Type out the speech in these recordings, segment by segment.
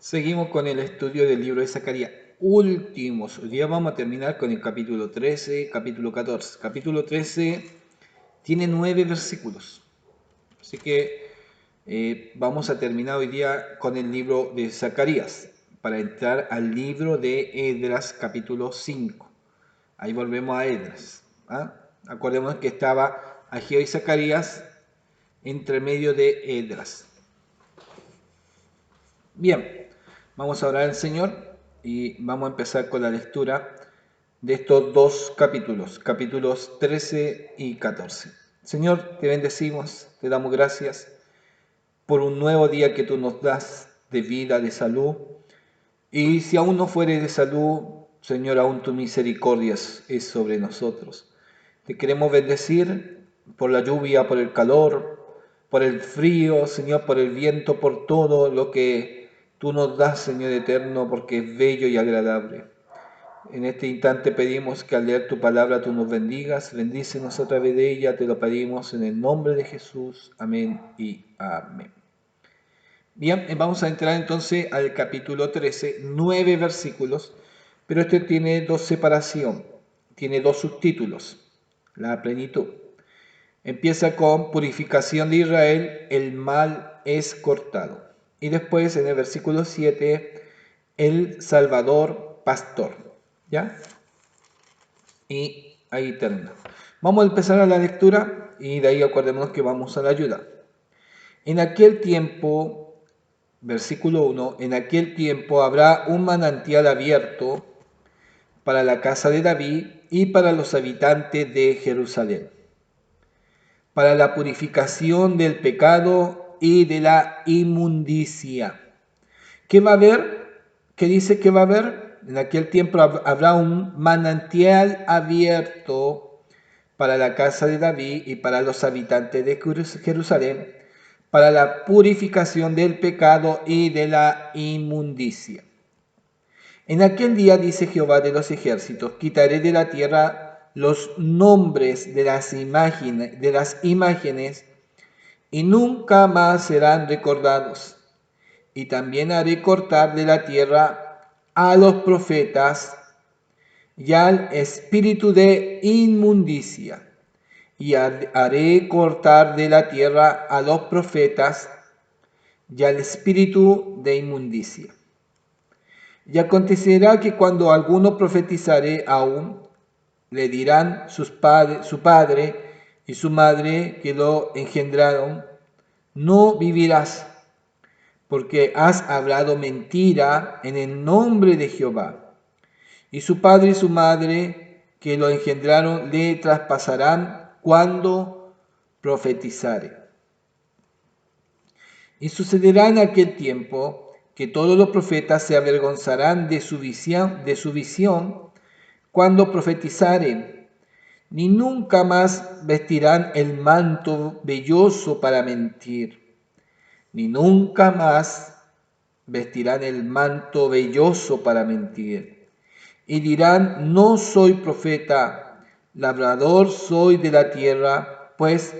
Seguimos con el estudio del libro de Zacarías. Últimos. Hoy día vamos a terminar con el capítulo 13, capítulo 14. Capítulo 13 tiene 9 versículos. Así que vamos a terminar hoy día con el libro de Zacarías para entrar al libro de Esdras, capítulo 5. Ahí volvemos a Esdras. Acordémonos que estaba Ageo y Zacarías entre medio de Esdras. Bien, vamos a orar al Señor y vamos a empezar con la lectura de estos dos capítulos, capítulos 13 y 14. Señor, te bendecimos, te damos gracias por un nuevo día que tú nos das de vida, de salud. Y si aún no fuere de salud, Señor, aún tu misericordia es sobre nosotros. Te queremos bendecir por la lluvia, por el calor, por el frío, Señor, por el viento, por todo lo que tú nos das, Señor eterno, porque es bello y agradable. En este instante pedimos que al leer tu palabra tú nos bendigas, bendícenos a través de ella, te lo pedimos en el nombre de Jesús. Amén y amén. Bien, vamos a entrar entonces al capítulo 13, 9 versículos, pero este tiene dos separación, tiene dos subtítulos, la plenitud. Empieza con purificación de Israel, el mal es cortado. Y después en el versículo 7, el Salvador pastor. ¿Ya? Y ahí termina. Vamos a empezar a la lectura y de ahí acordémonos que vamos a la ayuda. En aquel tiempo, versículo 1, en aquel tiempo habrá un manantial abierto para la casa de David y para los habitantes de Jerusalén, para la purificación del pecado y de la inmundicia. ¿Qué va a haber? ¿Qué dice que va a haber? En aquel tiempo habrá un manantial abierto para la casa de David y para los habitantes de Jerusalén, para la purificación del pecado y de la inmundicia. En aquel día, dice Jehová de los ejércitos, quitaré de la tierra los nombres de las imágenes y nunca más serán recordados. Y también haré cortar de la tierra a los profetas y al espíritu de inmundicia. Y haré cortar de la tierra a los profetas y al espíritu de inmundicia. Y acontecerá que cuando alguno profetizare aún, le dirán su padre y su madre que lo engendraron, no vivirás, porque has hablado mentira en el nombre de Jehová. Y su padre y su madre que lo engendraron le traspasarán cuando profetizare. Y sucederá en aquel tiempo que todos los profetas se avergonzarán de su visión cuando profetizaren, ni nunca más vestirán el manto velloso para mentir, ni nunca más vestirán el manto velloso para mentir. Y dirán, no soy profeta, labrador soy de la tierra, pues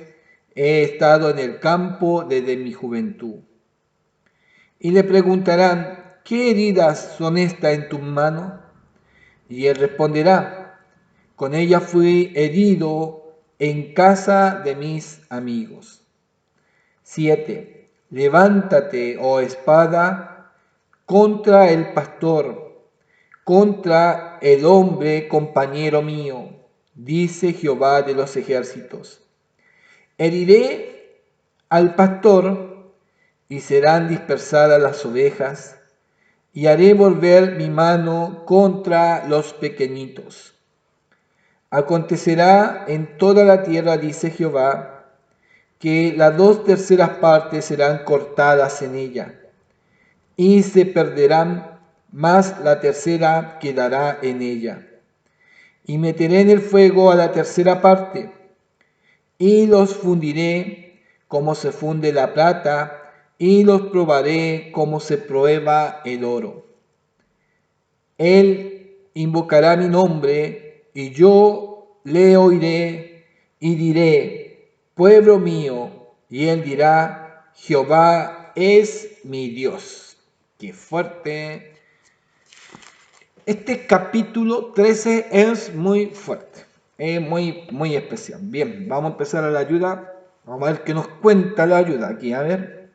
he estado en el campo desde mi juventud. Y le preguntarán, ¿qué heridas son estas en tus manos? Y él responderá, con ella fui herido en casa de mis amigos. 7. Levántate, oh espada, contra el pastor, contra el hombre compañero mío, dice Jehová de los ejércitos. Heriré al pastor y serán dispersadas las ovejas, y haré volver mi mano contra los pequeñitos. Acontecerá en toda la tierra, dice Jehová, que las 2/3 partes serán cortadas en ella, y se perderán, mas la tercera quedará en ella. Y meteré en el fuego a la 1/3 parte, y los fundiré como se funde la plata, y los probaré como se prueba el oro. Él invocará mi nombre, y yo le oiré, y diré, pueblo mío, y él dirá, Jehová es mi Dios. Qué fuerte. Este capítulo 13 es muy fuerte, es muy especial. Bien, vamos a empezar a la ayuda. Vamos a ver qué nos cuenta la ayuda aquí. A ver.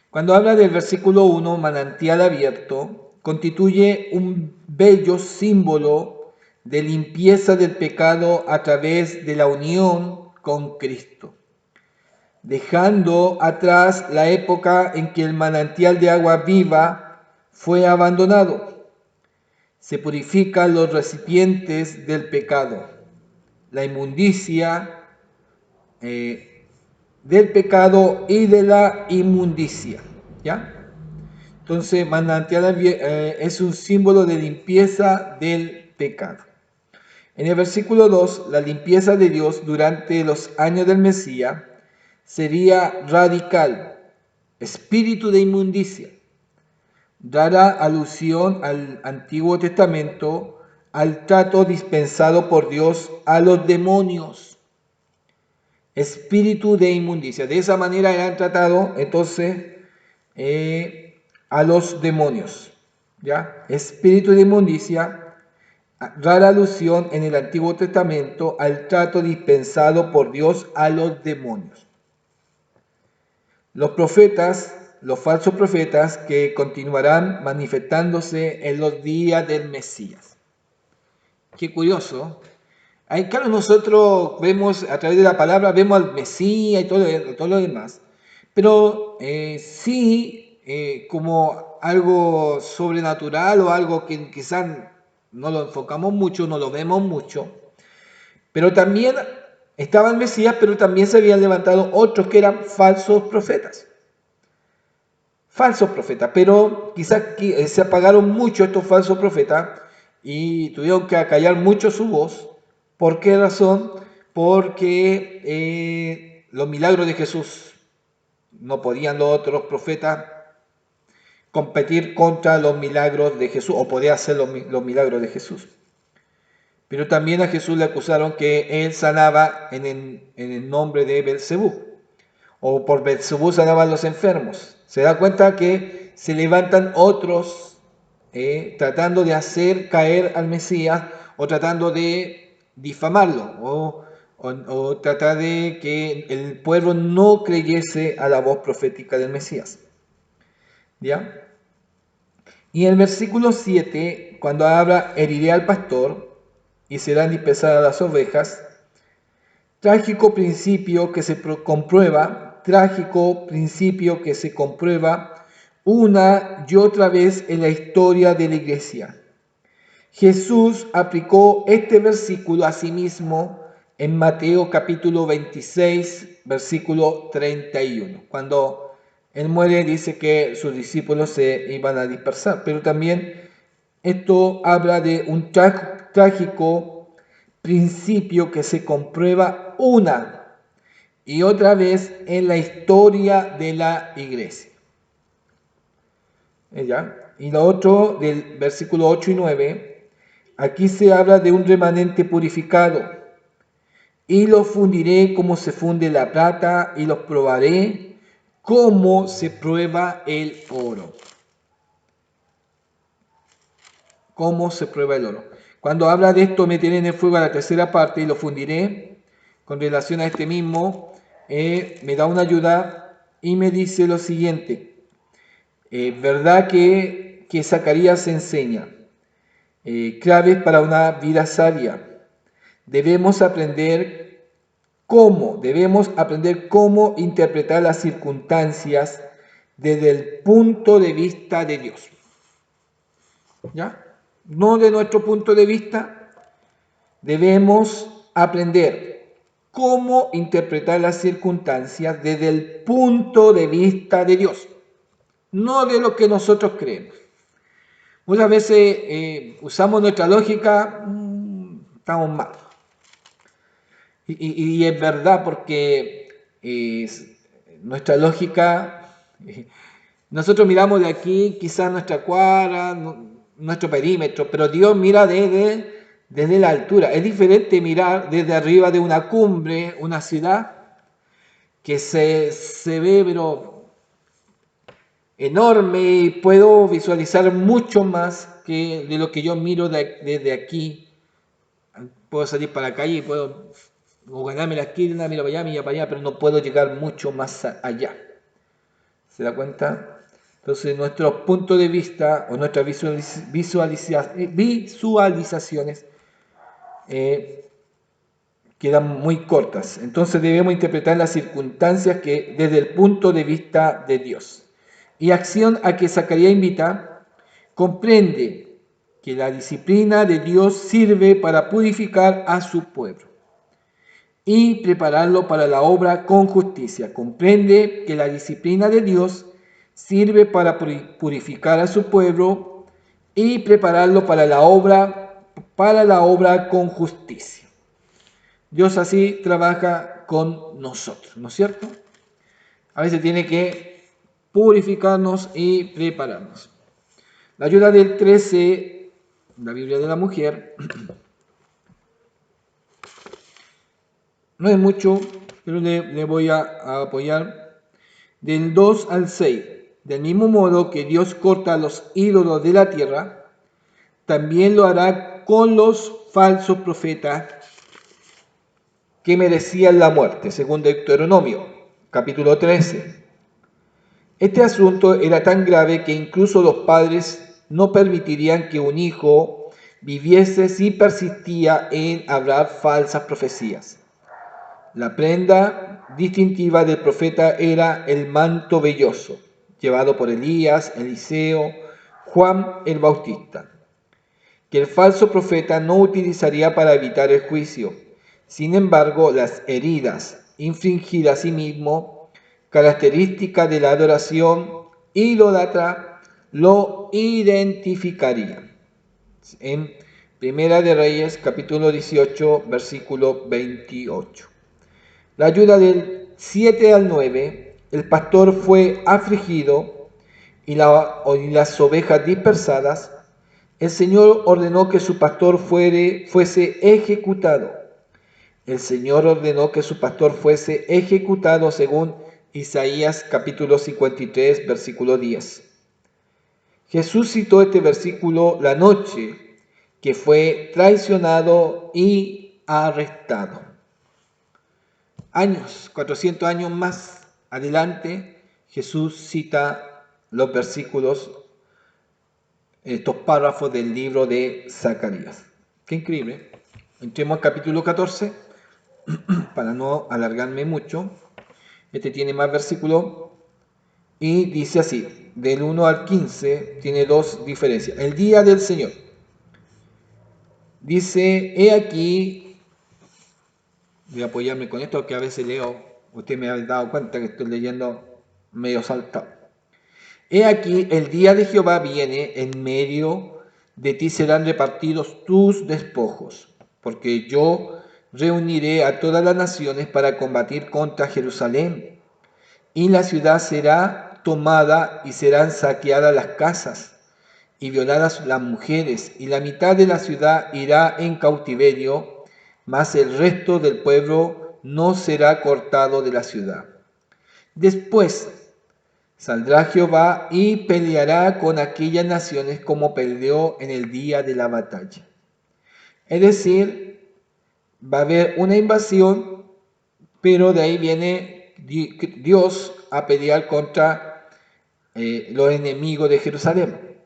Cuando habla del versículo 1, manantial abierto, constituye un bello símbolo de limpieza del pecado a través de la unión con Cristo, dejando atrás la época en que el manantial de agua viva fue abandonado. Se purifican los recipientes del pecado, la inmundicia del pecado y de la inmundicia. ¿Ya? Entonces, manantial es un símbolo de limpieza del pecado. En el versículo 2, la limpieza de Dios durante los años del Mesías sería radical, espíritu de inmundicia. Dará alusión al Antiguo Testamento, al trato dispensado por Dios a los demonios. Espíritu de inmundicia. De esa manera eran tratados entonces a los demonios. ¿Ya? Espíritu de inmundicia. Rara alusión en el Antiguo Testamento al trato dispensado por Dios a los demonios. Los profetas, los falsos profetas que continuarán manifestándose en los días del Mesías. Qué curioso. Ahí, claro, nosotros vemos a través de la palabra, vemos al Mesías y todo lo demás, pero sí como algo sobrenatural o algo que quizás no lo enfocamos mucho, no lo vemos mucho, pero también estaba el Mesías, pero también se habían levantado otros que eran falsos profetas, pero quizás se apagaron mucho estos falsos profetas y tuvieron que acallar mucho su voz. ¿Por qué razón? Porque los milagros de Jesús no podían los otros profetas competir contra los milagros de Jesús, o podía hacer los milagros de Jesús. Pero también a Jesús le acusaron que él sanaba en el nombre de Belcebú, o por Belcebú sanaban los enfermos. Se da cuenta que se levantan otros tratando de hacer caer al Mesías o tratando de difamarlo o tratar de que el pueblo no creyese a la voz profética del Mesías. ¿Ya? Y en el versículo 7, cuando habla, heriré al pastor y serán dispersadas las ovejas, trágico principio que se comprueba una y otra vez en la historia de la iglesia. Jesús aplicó este versículo a sí mismo en Mateo capítulo 26, versículo 31. Cuando él muere dice que sus discípulos se iban a dispersar, pero también esto habla de un trágico principio que se comprueba una y otra vez en la historia de la iglesia. ¿Ya? Y lo otro del versículo 8 y 9, aquí se habla de un remanente purificado. Y los fundiré como se funde la plata y los probaré como se prueba el oro. ¿Cómo se prueba el oro? Cuando habla de esto, meteré en el fuego a la tercera parte y lo fundiré. Con relación a este mismo, me da una ayuda y me dice lo siguiente. ¿Verdad que Zacarías enseña? Claves para una vida sabia. Debemos aprender cómo interpretar las circunstancias desde el punto de vista de Dios. ¿Ya? No de nuestro punto de vista. Debemos aprender cómo interpretar las circunstancias desde el punto de vista de Dios, no de lo que nosotros creemos. Muchas veces usamos nuestra lógica, estamos mal. Y es verdad porque nuestra lógica, nosotros miramos de aquí quizás nuestra cuadra, nuestro perímetro, pero Dios mira desde la altura. Es diferente mirar desde arriba de una cumbre, una ciudad, que se ve pero enorme y puedo visualizar mucho más que de lo que yo miro desde aquí. Puedo salir para la calle y puedo o ganarme la esquina, mira para allá, pero no puedo llegar mucho más allá. ¿Se da cuenta? Entonces nuestros puntos de vista o nuestras visualizaciones quedan muy cortas. Entonces debemos interpretar las circunstancias que desde el punto de vista de Dios. Y acción a que Zacarías invita comprende que la disciplina de Dios sirve para purificar a su pueblo y prepararlo para la obra con justicia. Comprende que la disciplina de Dios sirve para purificar a su pueblo y prepararlo para la obra con justicia. Dios así trabaja con nosotros, ¿no es cierto? A veces tiene que purificarnos y prepararnos. La ayuda del 13, la Biblia de la mujer, no es mucho, pero le voy a apoyar. Del 2 al 6, del mismo modo que Dios corta los ídolos de la tierra, también lo hará con los falsos profetas que merecían la muerte, según Deuteronomio, capítulo 13. Este asunto era tan grave que incluso los padres no permitirían que un hijo viviese si persistía en hablar falsas profecías. La prenda distintiva del profeta era el manto velloso, llevado por Elías, Eliseo, Juan el Bautista, que el falso profeta no utilizaría para evitar el juicio. Sin embargo, las heridas infligidas a sí mismo, característica de la adoración idólatra, lo identificarían. En Primera de Reyes, capítulo 18, versículo 28. La ayuda del 7 al 9, el pastor fue afligido y las ovejas dispersadas. El Señor ordenó que su pastor fuese ejecutado. El Señor ordenó que su pastor fuese ejecutado según Isaías capítulo 53, versículo 10. Jesús citó este versículo la noche que fue traicionado y arrestado. 400 años más adelante, Jesús cita los versículos, estos párrafos del libro de Zacarías. Qué increíble. Entremos al capítulo 14, para no alargarme mucho. Este tiene más versículos y dice así, del 1 al 15 tiene dos diferencias. El día del Señor. Dice, he aquí, voy a apoyarme con esto que a veces leo, usted me ha dado cuenta que estoy leyendo medio saltado. He aquí, el día de Jehová viene, en medio de ti serán repartidos tus despojos, porque yo reuniré a todas las naciones para combatir contra Jerusalén, y la ciudad será tomada y serán saqueadas las casas y violadas las mujeres, y la mitad de la ciudad irá en cautiverio, mas el resto del pueblo no será cortado de la ciudad. Después saldrá Jehová y peleará con aquellas naciones como peleó en el día de la batalla. Es decir, va a haber una invasión, pero de ahí viene Dios a pelear contra los enemigos de Jerusalén.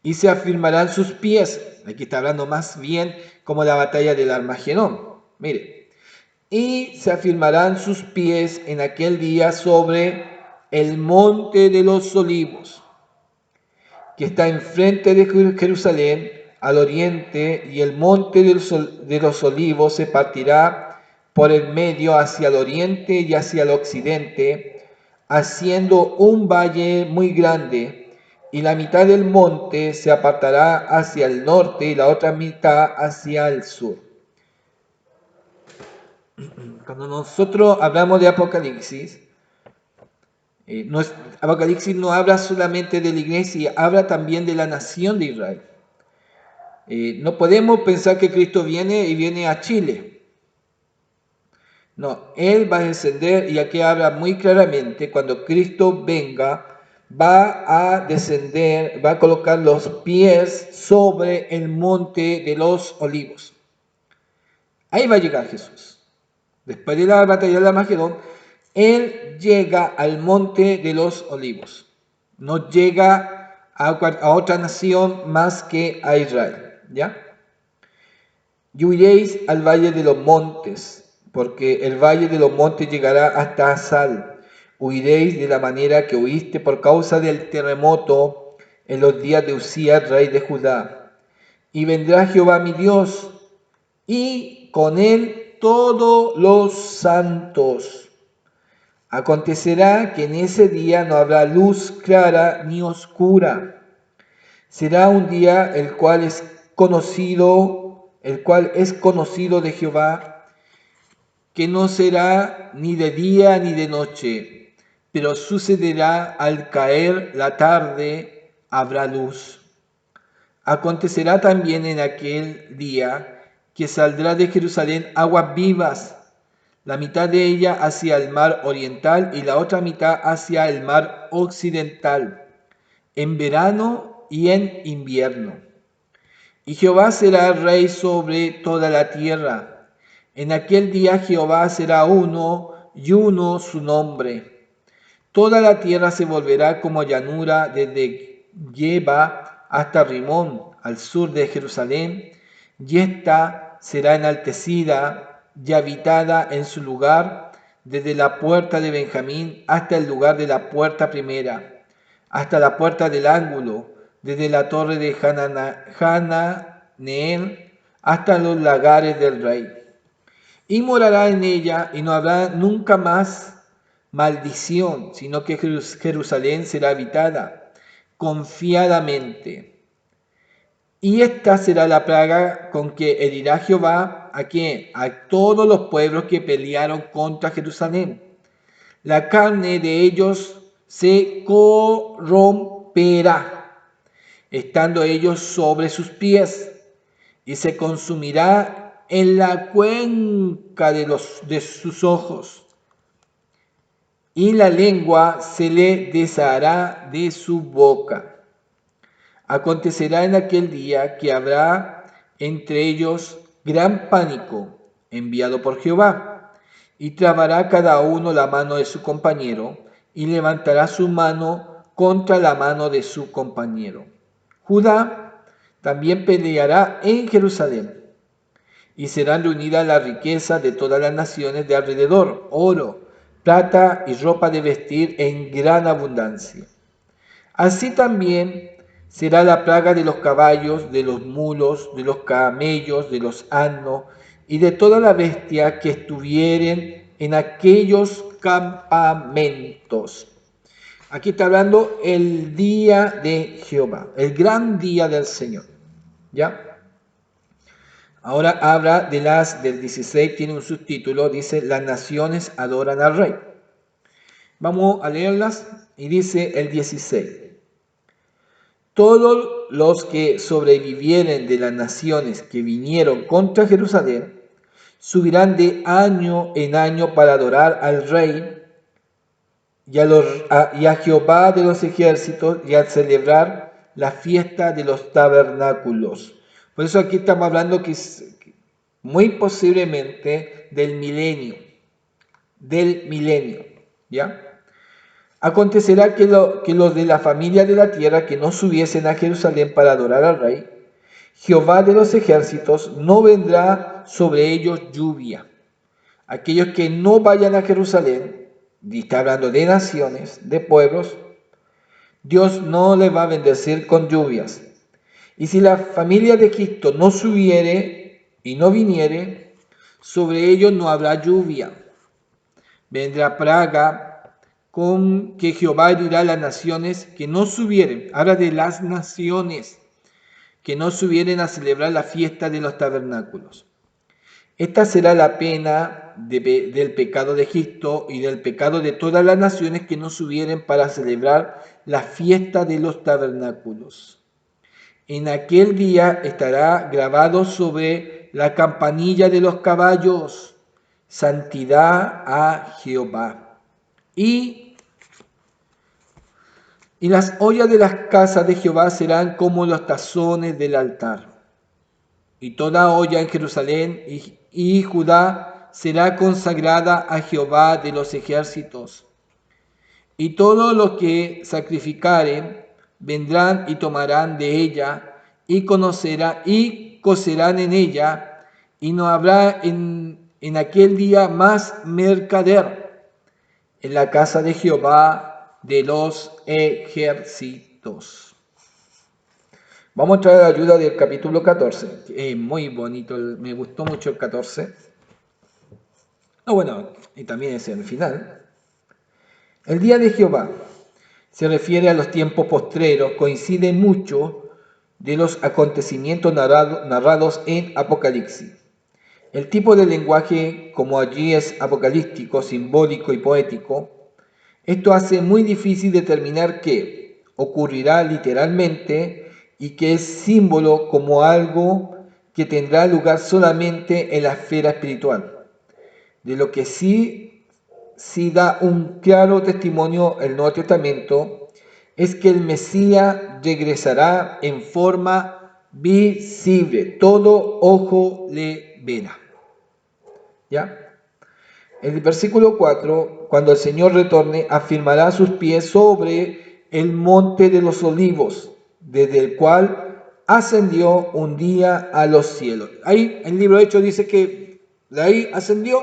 Y se afirmarán sus pies. Aquí está hablando más bien como la batalla del Armagedón. Mire. Y se afirmarán sus pies en aquel día sobre el monte de los olivos, que está enfrente de Jerusalén, al oriente, y el monte de los olivos se partirá por el medio hacia el oriente y hacia el occidente, haciendo un valle muy grande, y la mitad del monte se apartará hacia el norte y la otra mitad hacia el sur. Cuando nosotros hablamos de Apocalipsis, Apocalipsis no habla solamente de la iglesia, habla también de la nación de Israel. No podemos pensar que Cristo viene a Chile. No, Él va a descender, y aquí habla muy claramente, cuando Cristo venga, va a descender, va a colocar los pies sobre el monte de los olivos. Ahí va a llegar Jesús. Después de la batalla de Armagedón, Él llega al monte de los olivos. No llega a otra nación más que a Israel. ¿Ya? Y huiréis al valle de los montes, porque el valle de los montes llegará hasta Asal. Huiréis de la manera que huiste por causa del terremoto en los días de Usías, rey de Judá. Y vendrá Jehová mi Dios, y con él todos los santos. Acontecerá que en ese día no habrá luz clara ni oscura. Será un día el cual es conocido de Jehová, que no será ni de día ni de noche, pero sucederá al caer la tarde, habrá luz. Acontecerá también en aquel día que saldrá de Jerusalén aguas vivas, la mitad de ella hacia el mar oriental y la otra mitad hacia el mar occidental, en verano y en invierno. Y Jehová será rey sobre toda la tierra. En aquel día Jehová será uno y uno su nombre. Toda la tierra se volverá como llanura desde Geba hasta Rimón, al sur de Jerusalén, y ésta será enaltecida y habitada en su lugar, desde la puerta de Benjamín hasta el lugar de la puerta primera, hasta la puerta del ángulo, desde la torre de Hananeel hasta los lagares del rey. Y morará en ella, y no habrá nunca más maldición, sino que Jerusalén será habitada confiadamente. Y esta será la plaga con que herirá Jehová ¿a quién? A todos los pueblos que pelearon contra Jerusalén. La carne de ellos se corromperá, estando ellos sobre sus pies, y se consumirá en la cuenca de sus ojos, y la lengua se le deshará de su boca. Acontecerá en aquel día que habrá entre ellos gran pánico enviado por Jehová, y trabará cada uno la mano de su compañero, y levantará su mano contra la mano de su compañero. Judá también peleará en Jerusalén, y serán reunidas las riquezas de todas las naciones de alrededor, oro, plata y ropa de vestir en gran abundancia. Así también será la plaga de los caballos, de los mulos, de los camellos, de los asnos y de toda la bestia que estuvieren en aquellos campamentos. Aquí está hablando el día de Jehová, el gran día del Señor. ¿Ya? Ahora habla del 16, tiene un subtítulo, dice, las naciones adoran al rey. Vamos a leerlas y dice el 16. Todos los que sobrevivieren de las naciones que vinieron contra Jerusalén subirán de año en año para adorar al rey y a Jehová de los ejércitos y a celebrar la fiesta de los tabernáculos. Por eso aquí estamos hablando que muy posiblemente del milenio, ¿ya? Acontecerá que los de la familia de la tierra que no subiesen a Jerusalén para adorar al rey, Jehová de los ejércitos no vendrá sobre ellos lluvia. Aquellos que no vayan a Jerusalén, y está hablando de naciones, de pueblos, Dios no les va a bendecir con lluvias. Y si la familia de Egipto no subiere y no viniere, sobre ellos no habrá lluvia. Vendrá plaga con que Jehová herirá a las naciones que no subieren. Habla de las naciones que no subieren a celebrar la fiesta de los tabernáculos. Esta será la pena del pecado de Egipto y del pecado de todas las naciones que no subieren para celebrar la fiesta de los tabernáculos. En aquel día estará grabado sobre la campanilla de los caballos, santidad a Jehová. Y Y las ollas de las casas de Jehová serán como los tazones del altar. Y toda olla en Jerusalén y Judá será consagrada a Jehová de los ejércitos. Y todos los que sacrificaren vendrán y tomarán de ella y conocerán y cocerán en ella, y no habrá en aquel día más mercader en la casa de Jehová de los ejércitos. Vamos a traer la ayuda del capítulo 14. Muy bonito, me gustó mucho el 14. Bueno, y también es el final. El día de Jehová se refiere a los tiempos postreros, coincide mucho de los acontecimientos narrados en Apocalipsis. El tipo de lenguaje, como allí es apocalíptico, simbólico y poético, esto hace muy difícil determinar qué ocurrirá literalmente y qué es símbolo como algo que tendrá lugar solamente en la esfera espiritual. De lo que sí da un claro testimonio el Nuevo Testamento es que el Mesías regresará en forma visible, todo ojo le verá. ¿Ya? El versículo 4, cuando el Señor retorne, afirmará sus pies sobre el monte de los olivos, desde el cual ascendió un día a los cielos. Ahí el libro de Hechos dice que de ahí ascendió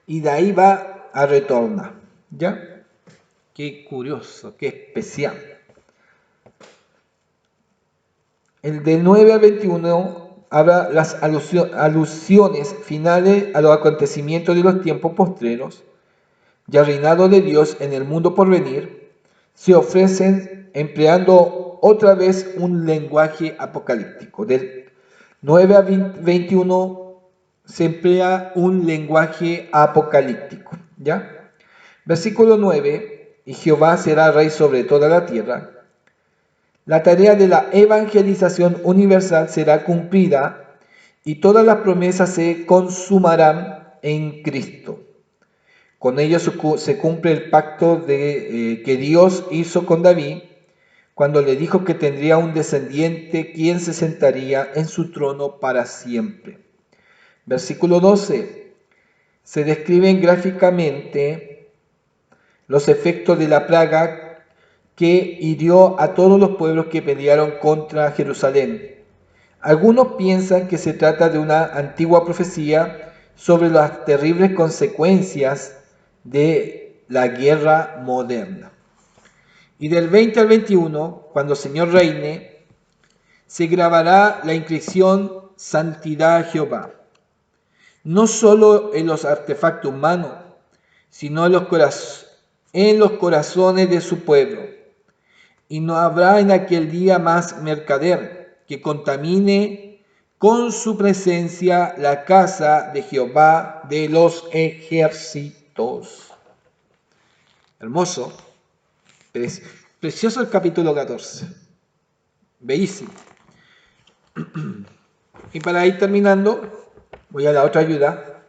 y de ahí va a retornar. ¿Ya? Qué curioso, qué especial. El del 9 al 21 habla las alusiones finales a los acontecimientos de los tiempos postreros y al reinado de Dios en el mundo por venir, se ofrecen empleando otra vez un lenguaje apocalíptico. Del 9 al 21 se emplea un lenguaje apocalíptico. ¿Ya? Versículo 9, y Jehová será rey sobre toda la tierra. La tarea de la evangelización universal será cumplida y todas las promesas se consumarán en Cristo. Con ello se cumple el pacto que Dios hizo con David cuando le dijo que tendría un descendiente quien se sentaría en su trono para siempre. Versículo 12. Se describen gráficamente los efectos de la plaga que hirió a todos los pueblos que pelearon contra Jerusalén. Algunos piensan que se trata de una antigua profecía sobre las terribles consecuencias de la guerra moderna. Y del 20 al 21, cuando el Señor reine, se grabará la inscripción Santidad a Jehová, no solo en los artefactos humanos, sino en los corazones de su pueblo. Y no habrá en aquel día más mercader que contamine con su presencia la casa de Jehová de los ejércitos. Hermoso, precioso el capítulo 14. Bellísimo. Y para ir terminando, voy a la otra ayuda.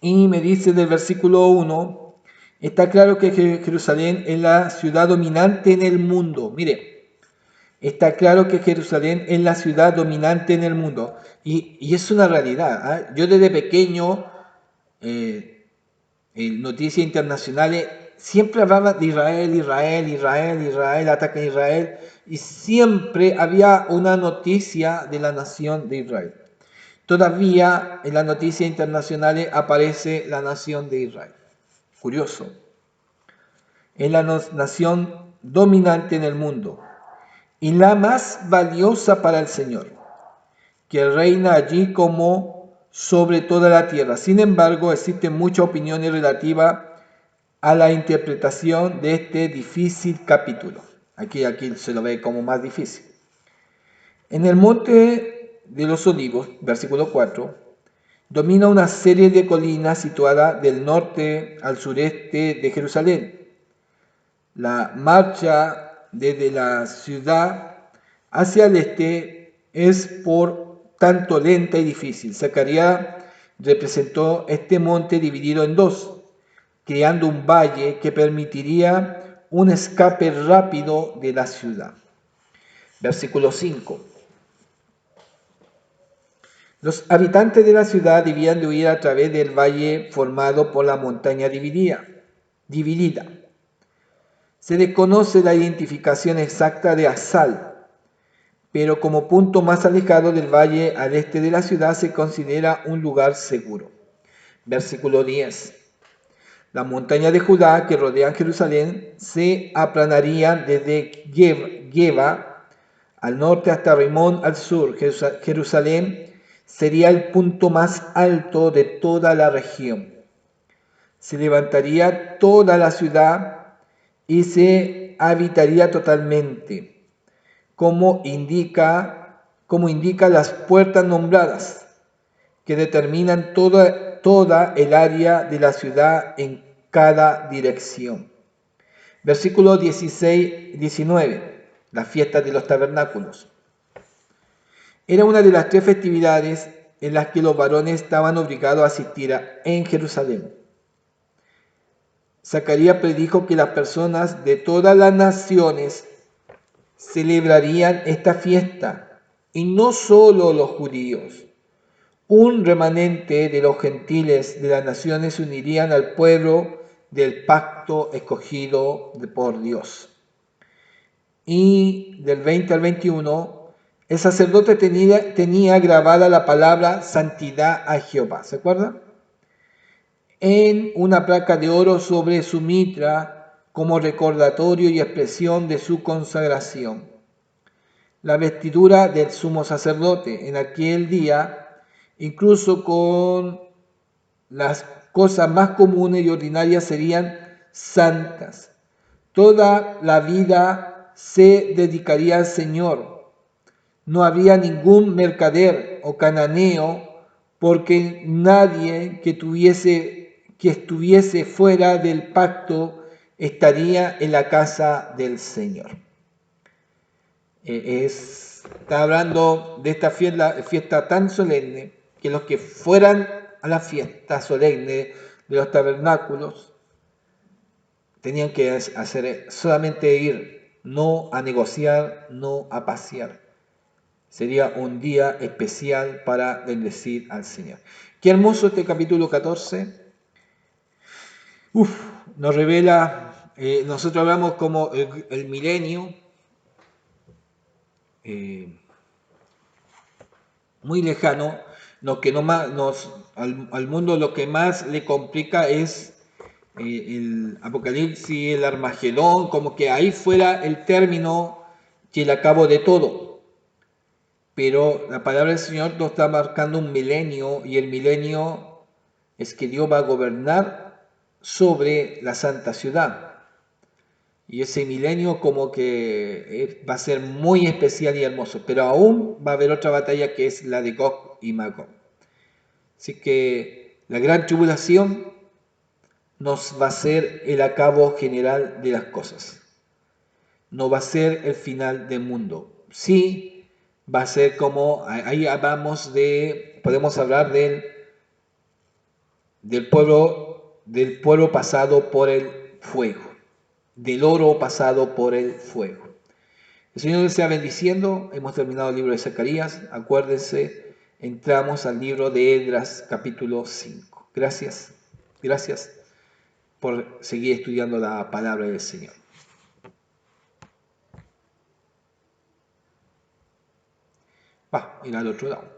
Y me dice del versículo 1, está claro que Jerusalén es la ciudad dominante en el mundo. Mire, está claro que Jerusalén es la ciudad dominante en el mundo. Y es una realidad. ¿Eh? Yo desde pequeño, en noticias internacionales, siempre hablaba de Israel, ataque a Israel. Y siempre había una noticia de la nación de Israel. Todavía en las noticias internacionales aparece la nación de Israel. Curioso. Es la nación dominante en el mundo y la más valiosa para el Señor, que reina allí como sobre toda la tierra. Sin embargo, existen muchas opiniones relativas a la interpretación de este difícil capítulo. Aquí se lo ve como más difícil. En el monte de los olivos, versículo 4, domina una serie de colinas situadas del norte al sureste de Jerusalén. La marcha desde la ciudad hacia el este es por tanto lenta y difícil. Zacarías representó este monte dividido en dos, creando un valle que permitiría un escape rápido de la ciudad. Versículo 5. Los habitantes de la ciudad debían de huir a través del valle formado por la montaña dividida. Se desconoce la identificación exacta de Asal, pero como punto más alejado del valle al este de la ciudad se considera un lugar seguro. Versículo 10. Las montañas de Judá que rodean Jerusalén se aplanarían desde Geba al norte hasta Rimón al sur. Jerusalén sería el punto más alto de toda la región. Se levantaría toda la ciudad y se habitaría totalmente, como indica las puertas nombradas, que determinan toda el área de la ciudad en cada dirección. Versículos 16-19, la fiesta de los tabernáculos. Era una de las 3 festividades en las que los varones estaban obligados a asistir en Jerusalén. Zacarías predijo que las personas de todas las naciones celebrarían esta fiesta, y no solo los judíos. Un remanente de los gentiles de las naciones se unirían al pueblo del pacto escogido por Dios. Y del 20 al 21, el sacerdote tenía grabada la palabra santidad a Jehová, ¿se acuerdan? En una placa de oro sobre su mitra como recordatorio y expresión de su consagración. La vestidura del sumo sacerdote en aquel día, incluso con las cosas más comunes y ordinarias, serían santas. Toda la vida se dedicaría al Señor. No habría ningún mercader o cananeo, porque nadie que estuviese fuera del pacto estaría en la casa del Señor. Está hablando de esta fiesta tan solemne, que los que fueran a la fiesta solemne de los tabernáculos tenían que hacer solamente ir, no a negociar, no a pasear. Sería un día especial para bendecir al Señor. Qué hermoso este capítulo 14. Nos revela, nosotros hablamos como el milenio, muy lejano. Lo que al mundo lo que más le complica es el Apocalipsis, el Armagedón, como que ahí fuera el término y el acabo de todo. Pero la palabra del Señor nos está marcando un milenio, y el milenio es que Dios va a gobernar sobre la santa ciudad. Y ese milenio como que va a ser muy especial y hermoso, pero aún va a haber otra batalla, que es la de Gog y Magog. Así que la gran tribulación nos va a ser el acabo general de las cosas. No va a ser el final del mundo. Sí, va a ser como, ahí podemos hablar del pueblo pasado por el fuego, del oro pasado por el fuego. El Señor les sea bendiciendo. Hemos terminado el libro de Zacarías. Acuérdense, entramos al libro de Esdras, capítulo 5. Gracias por seguir estudiando la palabra del Señor. Va, ir al otro lado.